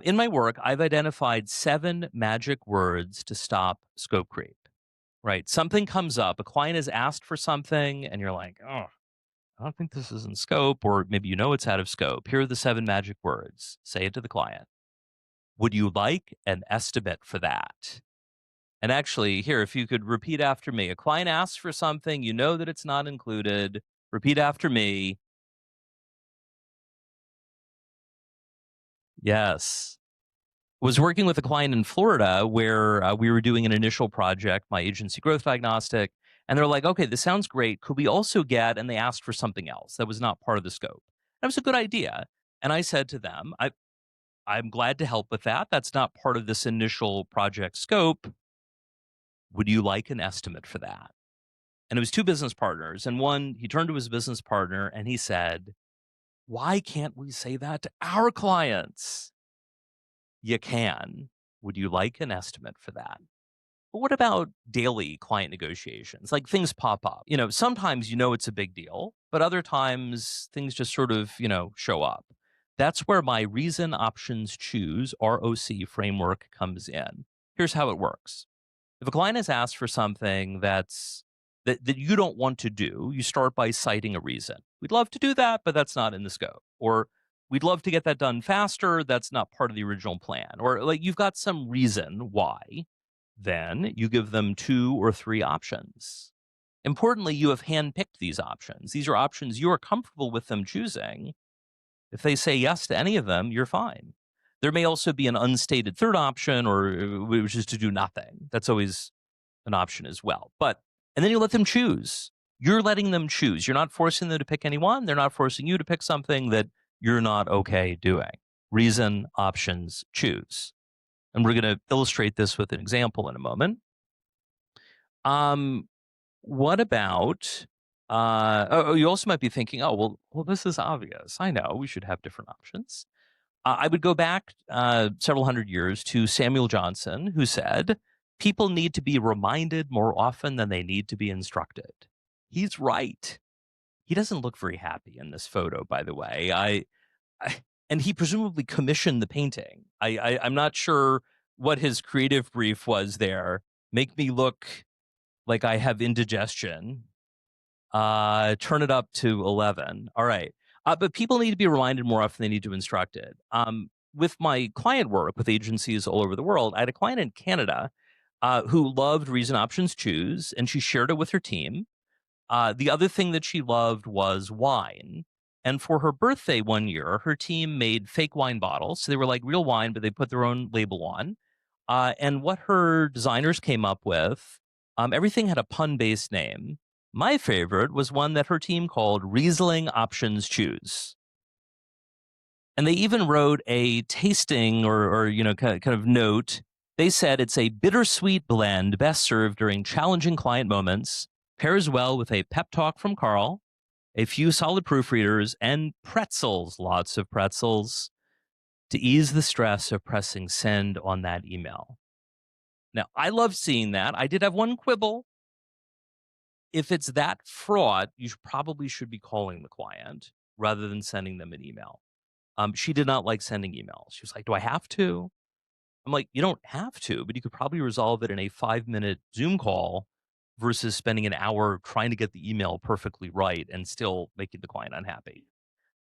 In my work, I've identified 7 magic words to stop scope creep, right? Something comes up, a client has asked for something, and you're like, oh, I don't think this is in scope, or maybe you know it's out of scope. Here are the 7 magic words. Say it to the client. Would you like an estimate for that? And actually, here, if you could repeat after me. A client asks for something, you know that it's not included. Repeat after me. Yes. Was working with a client in Florida where we were doing an initial project, my agency growth diagnostic, and they're like, okay, this sounds great. Could we also get, and they asked for something else that was not part of the scope. That was a good idea. And I said to them, I'm glad to help with that. That's not part of this initial project scope. Would you like an estimate for that? And it was 2 business partners. And one, he turned to his business partner and he said, why can't we say that to our clients? You can. Would you like an estimate for that? But what about daily client negotiations? Like things pop up. Sometimes you know it's a big deal, but other times things just sort of, show up. That's where my reason options choose ROC framework comes in. Here's how it works. If a client has asked for something that you don't want to do, you start by citing a reason. We'd love to do that, but that's not in the scope. Or we'd love to get that done faster. That's not part of the original plan. Or like you've got some reason why. Then you give them 2 or 3 options. Importantly, you have handpicked these options. These are options you are comfortable with them choosing. If they say yes to any of them, you're fine. There may also be an unstated third option, which is to do nothing. That's always an option as well. And then you let them choose. You're letting them choose. You're not forcing them to pick any one. They're not forcing you to pick something that you're not okay doing. Reason, options, choose. And we're going to illustrate this with an example in a moment. Um, what about? You also might be thinking, oh, well, this is obvious. I know we should have different options. I would go back several hundred years to Samuel Johnson, who said, "People need to be reminded more often than they need to be instructed." He's right. He doesn't look very happy in this photo, by the way. And he presumably commissioned the painting. I'm not sure what his creative brief was there. Make me look like I have indigestion. Turn it up to 11. All right. But people need to be reminded more often than they need to be instructed. With my client work with agencies all over the world, I had a client in Canada who loved Reason Options Choose, and she shared it with her team. The other thing that she loved was wine. And for her birthday one year, her team made fake wine bottles. So they were like real wine, but they put their own label on. And what her designers came up with, everything had a pun based name. My favorite was one that her team called Riesling Options Choose. And they even wrote a tasting or kind of note. They said it's a bittersweet blend best served during challenging client moments, pairs well with a pep talk from Carl, a few solid proofreaders, and pretzels, lots of pretzels, to ease the stress of pressing send on that email. Now, I love seeing that. I did have one quibble. If it's that fraught, you probably should be calling the client rather than sending them an email. She did not like sending emails. She was like, "Do I have to?" I'm like, "You don't have to, but you could probably resolve it in a 5-minute Zoom call versus spending an hour trying to get the email perfectly right and still making the client unhappy."